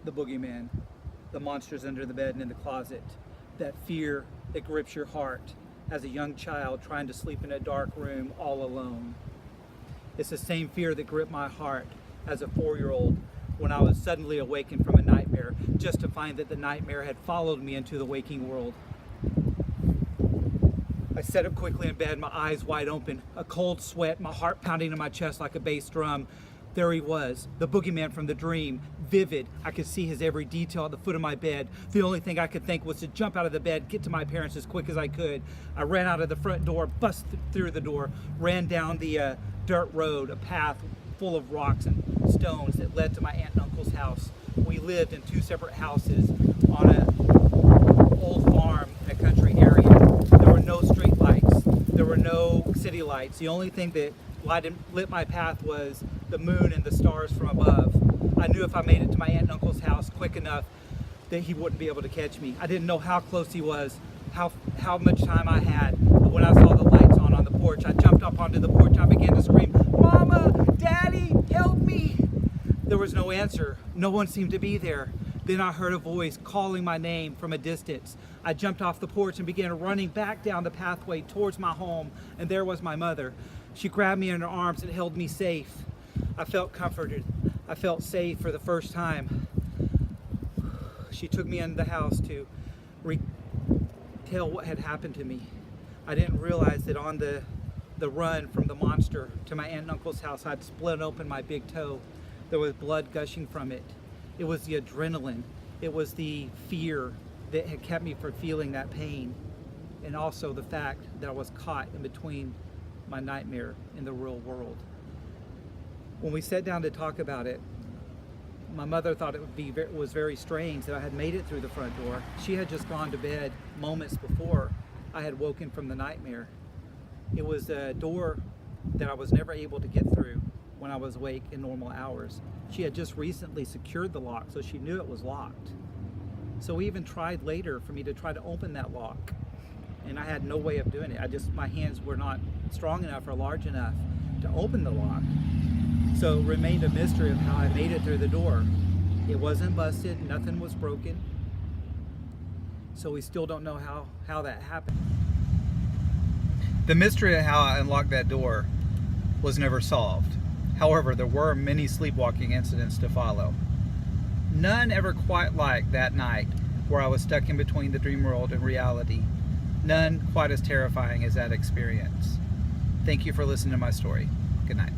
the boogeyman, the monsters under the bed and in the closet, that fear that grips your heart as a young child trying to sleep in a dark room all alone. It's the same fear that gripped my heart as a 4-year-old when I was suddenly awakened from a nightmare, just to find that the nightmare had followed me into the waking world. I sat up quickly in bed, my eyes wide open, a cold sweat, my heart pounding in my chest like a bass drum. There he was, the boogeyman from the dream, vivid. I could see his every detail at the foot of my bed. The only thing I could think was to jump out of the bed, get to my parents as quick as I could. I ran out of the front door, bust through the door, ran down the dirt road, a path full of rocks and stones that led to my aunt and uncle's house. We lived in 2 separate houses on an old farm in a country area. There were no street lights. There were no city lights. The only thing that lit my path was the moon and the stars from above. I knew if I made it to my aunt and uncle's house quick enough that he wouldn't be able to catch me. I didn't know how close he was, how much time I had, but when I saw the lights on the porch, I jumped up onto the porch and I began to scream, "Mama, Daddy, help me!" There was no answer. No one seemed to be there. Then I heard a voice calling my name from a distance. I jumped off the porch and began running back down the pathway towards my home, and there was my mother. She grabbed me in her arms and held me safe. I felt comforted. I felt safe for the first time. She took me into the house to tell what had happened to me. I didn't realize that on the run from the monster to my aunt and uncle's house, I'd split open my big toe. There was blood gushing from it. It was the adrenaline. It was the fear that had kept me from feeling that pain. And also the fact that I was caught in between my nightmare and the real world. When we sat down to talk about it, my mother thought it was very strange that I had made it through the front door. She had just gone to bed moments before I had woken from the nightmare. It was a door that I was never able to get through when I was awake in normal hours. She had just recently secured the lock, so she knew it was locked. So we even tried later for me to try to open that lock, and I had no way of doing it. My hands were not strong enough or large enough to open the lock. So it remained a mystery of how I made it through the door. It wasn't busted, nothing was broken. So we still don't know how that happened. The mystery of how I unlocked that door was never solved. However, there were many sleepwalking incidents to follow. None ever quite like that night where I was stuck in between the dream world and reality. None quite as terrifying as that experience. Thank you for listening to my story. Good night.